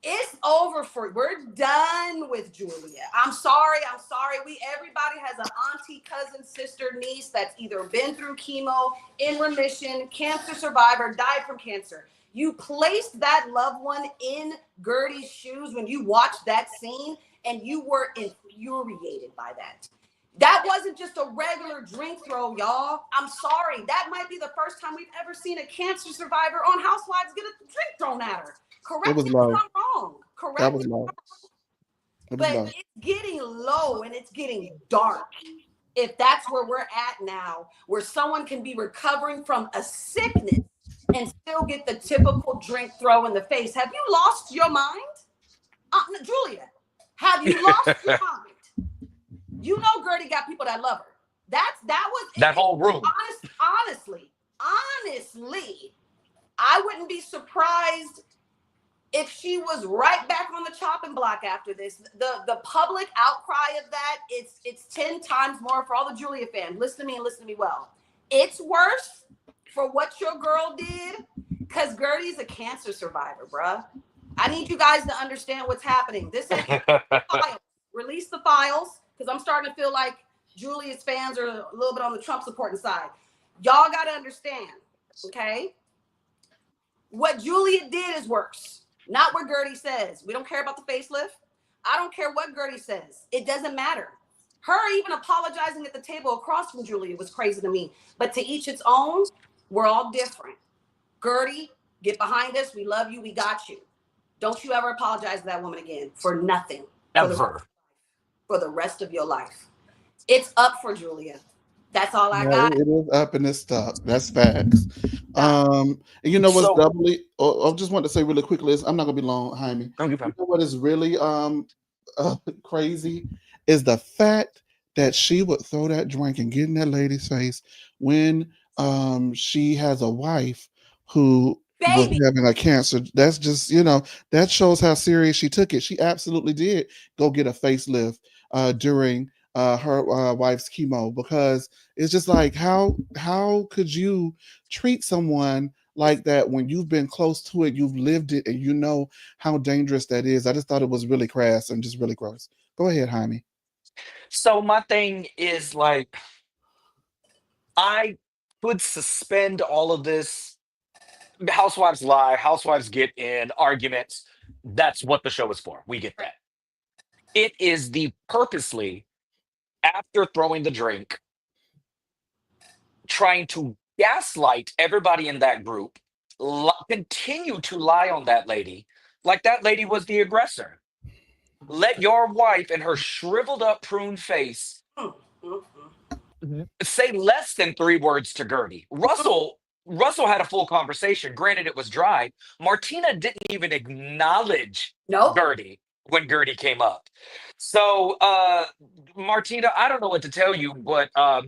Speaker 3: It's over we're done with Julia. I'm sorry. Everybody has an auntie, cousin, sister, niece that's either been through chemo, in remission, cancer survivor, died from cancer. You placed that loved one in Gertie's shoes when you watched that scene, and you were infuriated by that. That wasn't just a regular drink throw, y'all. I'm sorry. That might be the first time we've ever seen a cancer survivor on Housewives get a drink thrown at her. Correct me if I'm wrong.
Speaker 1: That was low.
Speaker 3: But it's getting low and it's getting dark. If that's where we're at now, where someone can be recovering from a sickness and still get the typical drink throw in the face. Have you lost your mind? Julia, have you lost your mind? You know Gertie got people that love her. That was
Speaker 2: that whole room.
Speaker 3: Honestly, I wouldn't be surprised if she was right back on the chopping block after this. The public outcry of that, it's 10 times more for all the Julia fans. Listen to me and listen to me well. It's worse for what your girl did because Gertie's a cancer survivor, bruh. I need you guys to understand what's happening. This is files. Release the files because I'm starting to feel like Julia's fans are a little bit on the Trump supporting side. Y'all got to understand, okay? What Julia did is worse. Not what Gertie says. We don't care about the facelift. I don't care what Gertie says. It doesn't matter. Her even apologizing at the table across from Julia was crazy to me. But to each its own, we're all different. Gertie, get behind us. We love you. We got you. Don't you ever apologize to that woman again for nothing.
Speaker 2: Ever.
Speaker 3: For the rest of your life. It's up for Julia. That's all I got.
Speaker 1: It is up and it's stuck. That's facts. And you know what's doubly? I just want to say really quickly is I'm not gonna be long, Jaime. You know what is really crazy is the fact that she would throw that drink and get in that lady's face when she has a wife who was having a cancer. That's just, that shows how serious she took it. She absolutely did go get a facelift during her wife's chemo, because it's just like, how could you treat someone like that when you've been close to it, you've lived it, and you know how dangerous that is? I just thought it was really crass and just really gross. Go ahead, Jaime.
Speaker 2: So my thing is, like, I would suspend all of this. Housewives lie, housewives get in arguments. That's what the show is for. We get that. It is the purposely, after throwing the drink, trying to gaslight everybody in that group, continue to lie on that lady, like that lady was the aggressor. Let your wife and her shriveled up prune face say less than 3 words to Gertie. Russell had a full conversation. Granted, it was dry. Martina didn't even acknowledge Gertie when Gertie came up. So, Martina, I don't know what to tell you, but I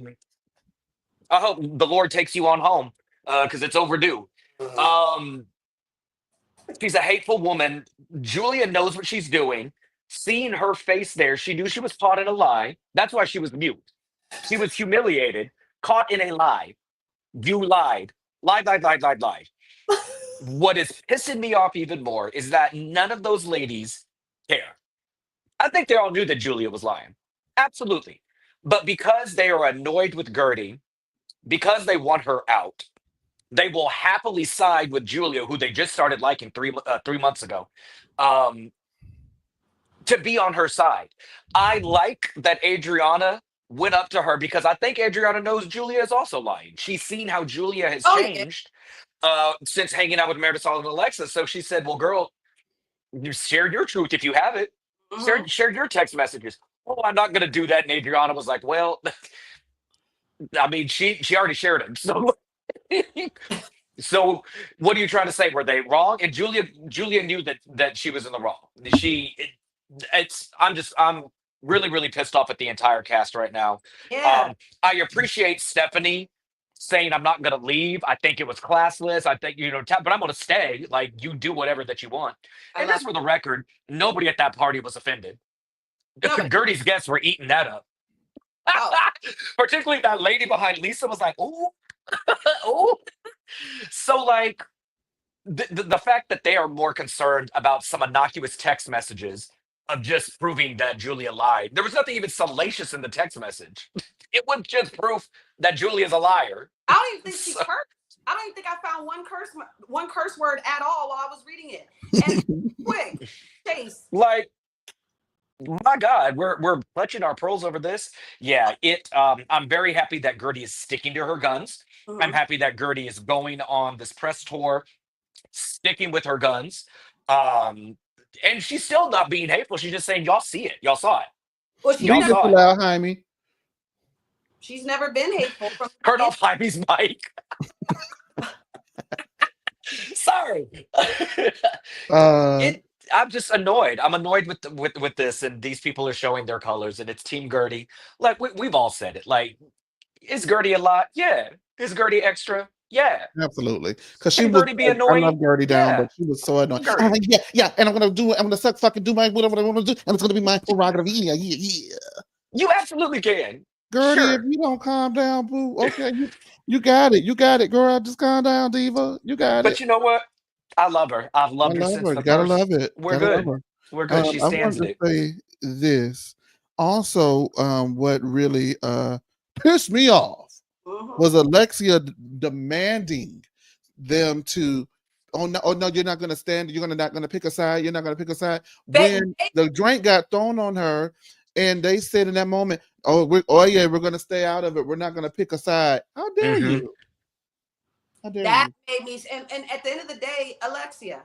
Speaker 2: hope the Lord takes you on home because it's overdue. She's a hateful woman. Julia knows what she's doing. Seeing her face there, she knew she was caught in a lie. That's why she was mute. She was humiliated, caught in a lie. You lied. Lied. What is pissing me off even more is that none of those ladies care. I think they all knew that Julia was lying. Absolutely. But because they are annoyed with Gertie, because they want her out, they will happily side with Julia, who they just started liking 3 months ago, um, to be on her side. I like that Adriana went up to her because I think Adriana knows Julia is also lying. She's seen how Julia has
Speaker 3: Oh yeah.
Speaker 2: changed since hanging out with Marisol and Alexa. So she said, "Well, girl, you share your truth if you have it.
Speaker 3: Mhm.
Speaker 2: Share your text messages." Oh, I'm not going to do that. And Adriana was like, "Well, I mean, she already shared them, so." So what are you trying to say? Were they wrong? And Julia knew that she was in the wrong. I'm really really pissed off at the entire cast right now.
Speaker 3: Yeah.
Speaker 2: Um, I appreciate Stephanie saying I'm not going to leave. I think it was classless. I think but I'm going to stay. Like you do whatever that you want.
Speaker 3: I
Speaker 2: And
Speaker 3: love
Speaker 2: just for the record, nobody at that party was offended.
Speaker 3: nobody.
Speaker 2: Gertie's guests were eating that up.
Speaker 3: Oh,
Speaker 2: Particularly that lady behind Lisa was like, "Oh, oh." So like the fact that they are more concerned about some innocuous text messages of just proving that Julia lied. There was nothing even salacious in the text message. It was just proof that Julia's a liar.
Speaker 3: I don't even think she
Speaker 2: So,
Speaker 3: cursed. I don't even think I found one curse word at all while I was reading it. And quick, Chase.
Speaker 2: like, my God, we're clutching our pearls over this. Yeah, I'm very happy that Gertie is sticking to her guns. I'm
Speaker 3: Mhm.
Speaker 2: happy that Gertie is going on this press tour, sticking with her guns. Um, and she's still not being hateful. She's just saying, y'all see it. Y'all saw it.
Speaker 3: Well, she's
Speaker 2: Y'all
Speaker 1: Read this
Speaker 3: never
Speaker 2: saw it.
Speaker 1: aloud, Jaime.
Speaker 3: she's never been hateful from the
Speaker 2: Turn
Speaker 3: beginning.
Speaker 2: off Jaime's mic. Sorry.
Speaker 1: Uh,
Speaker 2: I'm just annoyed. I'm annoyed with this, and these people are showing their colors, and it's Team Gertie. Like we've all said it. Like, is Gertie a lot? Yeah. Is Gertie extra? Yeah.
Speaker 1: absolutely. Because she
Speaker 2: Can
Speaker 1: was,
Speaker 2: Gertie be
Speaker 1: I love
Speaker 2: annoying?
Speaker 1: Gertie down,
Speaker 2: Yeah.
Speaker 1: but she was so annoying. I'm
Speaker 2: Gertie.
Speaker 1: like, yeah, yeah, and I'm gonna do it. I'm gonna fucking do my whatever I want to do, and it's gonna be my prerogative. Yeah, yeah, yeah.
Speaker 2: You absolutely can.
Speaker 1: Gertie, if
Speaker 2: Sure.
Speaker 1: you don't calm down, boo, okay, you got it. You got it, girl. Just calm down, diva. You got
Speaker 2: But
Speaker 1: it.
Speaker 2: you know what? I love her. I've
Speaker 1: I
Speaker 2: loved her
Speaker 1: love
Speaker 2: since
Speaker 1: her.
Speaker 2: the
Speaker 1: Gotta love
Speaker 2: first.
Speaker 1: it.
Speaker 2: We're
Speaker 1: Gotta love
Speaker 2: good.
Speaker 1: her.
Speaker 2: We're good. She
Speaker 1: I
Speaker 2: stands
Speaker 1: wanted to
Speaker 2: it.
Speaker 1: say this. Also, what really pissed me off
Speaker 3: Mhm.
Speaker 1: was Alexia demanding them to, oh no, you're not gonna stand, you're not gonna pick a side, you're not gonna pick a side. When the drink got thrown on her, and they said in that moment, oh yeah, we're gonna stay out of it, we're not gonna pick a side. How dare
Speaker 2: Mhm.
Speaker 1: you? How dare
Speaker 3: That
Speaker 1: you?
Speaker 3: made me. And at the end of the day, Alexia,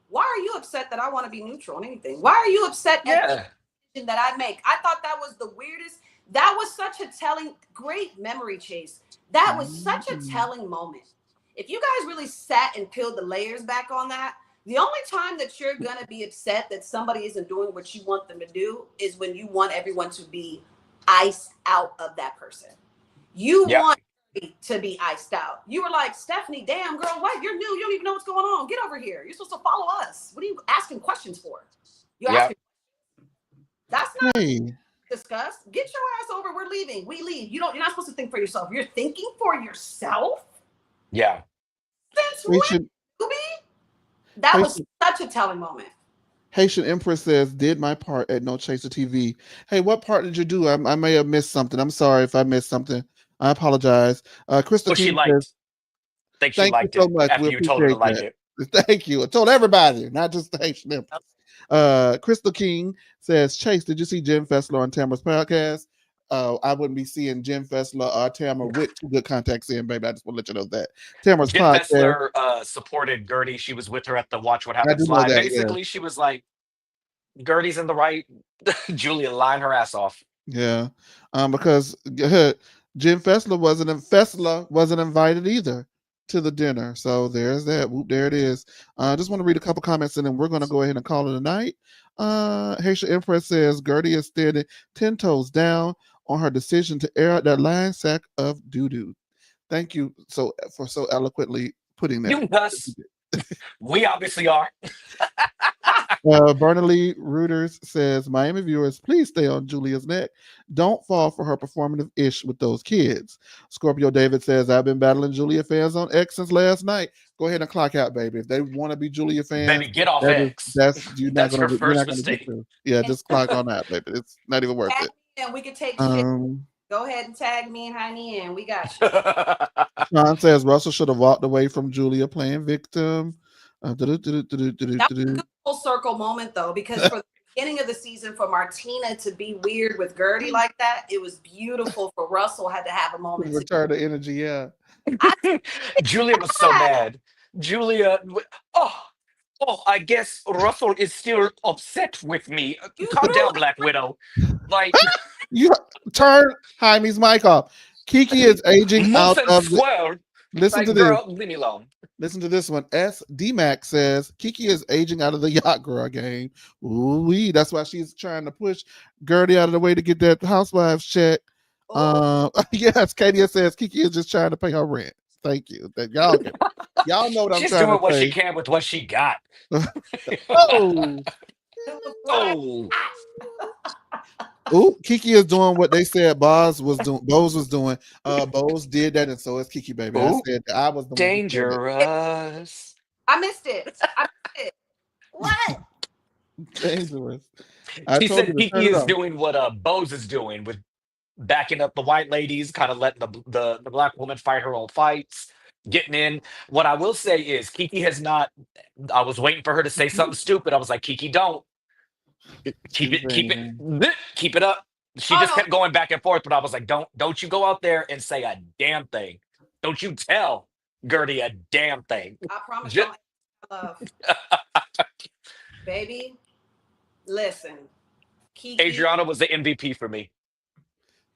Speaker 3: why are you upset that I want to be neutral on anything? Why are you upset at any
Speaker 2: Yeah.
Speaker 3: decision that I make? I thought that was the weirdest. That was such a telling, great memory, Chase. That was such a telling moment. If you guys really sat and peeled the layers back on that, the only time that you're going to be upset that somebody isn't doing what you want them to do is when you want everyone to be iced out of that person. You
Speaker 2: Yep.
Speaker 3: want to be iced out. You were like, Stephanie, damn girl, what? You're new. You don't even know what's going on. Get over here. You're supposed to follow us. What are you asking questions for? You're
Speaker 2: Yep.
Speaker 3: asking. That's not
Speaker 1: Hey,
Speaker 3: discussed. Get your ass over. We're leaving. We leave. You're not supposed to think for yourself. You're thinking for yourself.
Speaker 2: Yeah.
Speaker 3: Since when,
Speaker 1: Haitian,
Speaker 3: Scooby? That was
Speaker 1: Haitian,
Speaker 3: such a telling moment.
Speaker 1: Haitian Empress says, did my part at No Chaser TV. Hey, what part did you do? I may have missed something. I'm sorry if I missed something. I apologize. Crystal
Speaker 2: Well, she
Speaker 1: King says,
Speaker 2: liked. I think she
Speaker 1: thank you
Speaker 2: liked
Speaker 1: so
Speaker 2: it
Speaker 1: much. We
Speaker 2: after you told her to
Speaker 1: appreciate
Speaker 2: like
Speaker 1: that.
Speaker 2: it.
Speaker 1: Thank you. I told everybody, not just the Haitian Empress. Crystal King says, Chase, did you see Jen Fessler on Tamara's podcast? I wouldn't be seeing Jen Fessler or Tamara with two good contacts in, baby. I just want to let you know that. Tamara's
Speaker 2: Jen
Speaker 1: podcast.
Speaker 2: Fessler supported Gertie. She was with her at the Watch What
Speaker 1: I do
Speaker 2: Happens
Speaker 1: know
Speaker 2: live.
Speaker 1: that, yeah.
Speaker 2: Basically, she was like, Gertie's in the right. Julia lying her ass off.
Speaker 1: Yeah. Because Jen Fessler wasn't invited either to the dinner. So there's that. Whoop, there it is. I just want to read a couple comments and then we're gonna go ahead and call it a night. Haitian Empress says Gertie is standing 10 toes down on her decision to air out that lying sack of doo-doo. Thank you for so eloquently putting
Speaker 2: You
Speaker 1: that.
Speaker 2: can cuss. We obviously are.
Speaker 1: Bernally Reuters says, Miami viewers, please stay on Julia's neck. Don't fall for her performative ish with those kids. Scorpio David says, I've been battling Julia fans on X since last night. Go ahead and clock out, baby. If they want to be Julia fans,
Speaker 2: Baby, get off X.
Speaker 1: that's you're not
Speaker 2: That's her
Speaker 1: gonna
Speaker 2: first
Speaker 1: get
Speaker 2: mistake.
Speaker 1: through. Yeah, just clock on out, baby. It's not even worth it.
Speaker 3: And we could take shit.
Speaker 1: Um,
Speaker 3: Go ahead and tag me and Heine in. We got you.
Speaker 1: Sean says Russell should have walked away from Julia playing victim.
Speaker 3: That was a good full circle moment, though, because for the beginning of the season, for Martina to be weird with Gertie like that, it was beautiful. For Russell had to have a moment.
Speaker 1: Return the energy, yeah.
Speaker 2: Julia was so mad. Julia, I guess Russell is still upset with me. Calm down, Black Widow. Like,
Speaker 1: you turn Jaime's mic off. Kiki is aging out of the. Listen
Speaker 2: like,
Speaker 1: to
Speaker 2: girl,
Speaker 1: this.
Speaker 2: leave me alone.
Speaker 1: Listen to this one. S.D.Mac says Kiki is aging out of the yacht girl game. Ooh-wee. That's why she's trying to push Gertie out of the way to get that Housewives check. Yes, Katie says Kiki is just trying to pay her rent. Thank you. That y'all know what I'm
Speaker 2: She's
Speaker 1: trying
Speaker 2: doing
Speaker 1: to
Speaker 2: what
Speaker 1: say.
Speaker 2: she can with what she got.
Speaker 1: Oh. Ooh, Kiki is doing what they said Bose was doing. Bose did that, and so is Kiki, baby. I said that I was the
Speaker 2: dangerous.
Speaker 3: I missed it. What?
Speaker 1: Dangerous.
Speaker 2: She said Kiki is doing what Bose is doing with backing up the white ladies, kind of letting the black woman fight her own fights, getting in. What I will say is Kiki has not. I was waiting for her to say something stupid. I was like, Kiki, don't. Keep it up. She just kept going back and forth, but I was like, don't you go out there and say a damn thing. Don't you tell Gertie a damn thing.
Speaker 3: I promise love. Baby, listen. Kiki,
Speaker 2: Adriana was the MVP for me.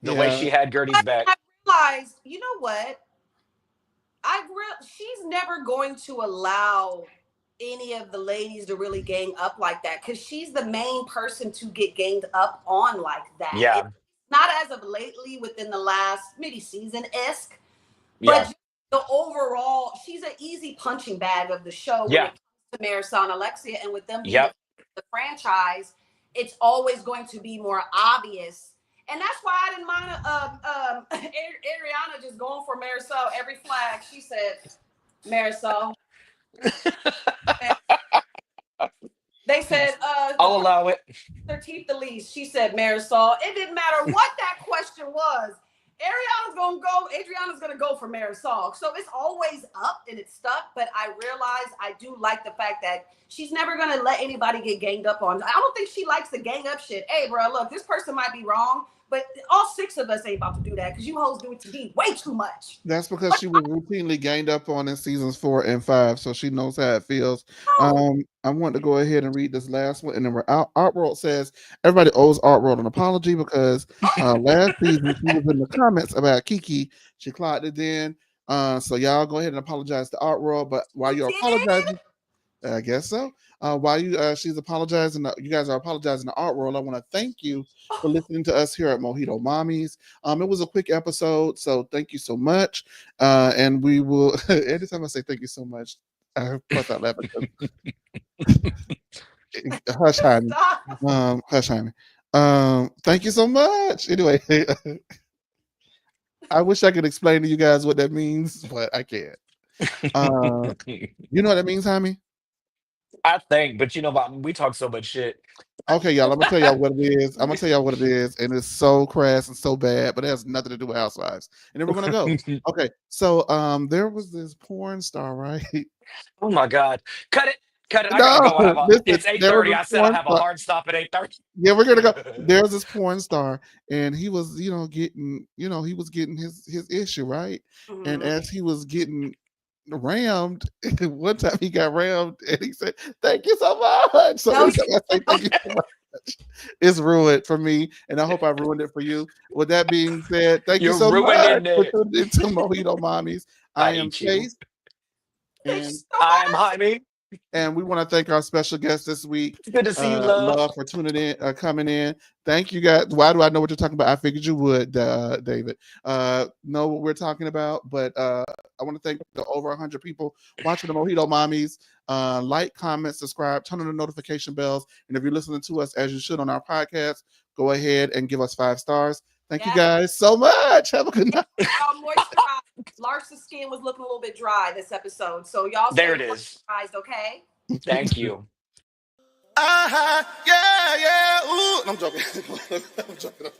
Speaker 2: The way she had Gertie's back.
Speaker 3: I realized, you know what? She's never going to allow any of the ladies to really gang up like that, because she's the main person to get ganged up on like that.
Speaker 2: Yeah.
Speaker 3: It's not as of lately within the last maybe season-esque, but the overall, she's an easy punching bag of the show when it comes to Marisol and Alexia, and with them being the franchise, it's always going to be more obvious. And that's why I didn't mind Ariana just going for Marisol every flag. She said, Marisol. They said,
Speaker 2: I'll allow it.
Speaker 3: Their teeth the least. She said, Marisol. It didn't matter what that question was. Adriana's gonna go for Marisol. So it's always up and it's stuck. But I realize I do like the fact that she's never gonna let anybody get ganged up on. I don't think she likes the gang up shit. Hey, bro, look, this person might be wrong, but all 6 of us ain't about to do that because you hoes do it to me way too much.
Speaker 1: That's because she was routinely ganged up on in seasons 4 and 5, so she knows how it feels. I want to go ahead and read this last one, and then Art World says everybody owes Art World an apology because last season she was in the comments about Kiki. She clocked it in. So y'all go ahead and apologize to Art World. But while you're apologizing, I guess so. While she's apologizing, you guys are apologizing to Art World. I want to thank you for listening to us here at Mojito Mommies. It was a quick episode, so thank you so much. And we will. Anytime I say thank you so much, I bust out laughing. Hush, Jaime. Hush, Jaime. Thank you so much. Anyway, I wish I could explain to you guys what that means, but I can't. You know what that means, Jaime?
Speaker 2: I think, but you know, we talk so much shit.
Speaker 1: Okay, y'all, I'm gonna tell y'all what it is. And it's so crass and so bad, but it has nothing to do with Housewives. And then we're gonna go. Okay, so there was this porn star, right?
Speaker 2: Oh my God. Cut it. I
Speaker 1: No,
Speaker 2: gotta go.
Speaker 1: listen,
Speaker 2: It's 8:30. I said I have a hard stop at 8:30.
Speaker 1: Yeah, we're gonna go. There's this porn star, and he was, getting, he was getting his issue, right?
Speaker 3: Mm-hmm.
Speaker 1: And as he was getting rammed, one time he got rammed, and he said, "Thank you so much." So anytime I say thank you so much, it's ruined for me, and I hope I ruined it for you. With that being said, thank you so much for tuning into Mojito Mommies. I am Chase, and
Speaker 2: I am Jaime.
Speaker 1: And we want to thank our special guest this week.
Speaker 2: Good to see you, Love,
Speaker 1: for tuning in, coming in. Thank you, guys. Why do I know what you're talking about? I figured you would, David. Know what we're talking about, but I want to thank the over 100 people watching the Mojito Mommies. Like, comment, subscribe, turn on the notification bells, and if you're listening to us as you should on our podcast, go ahead and give us 5 stars. Thank you guys so much. Have a good night.
Speaker 3: Lars's skin was looking a little bit dry this episode, so y'all
Speaker 2: there it is.
Speaker 3: Okay.
Speaker 2: Thank you.
Speaker 1: Yeah. Ooh, I'm joking. I'm joking.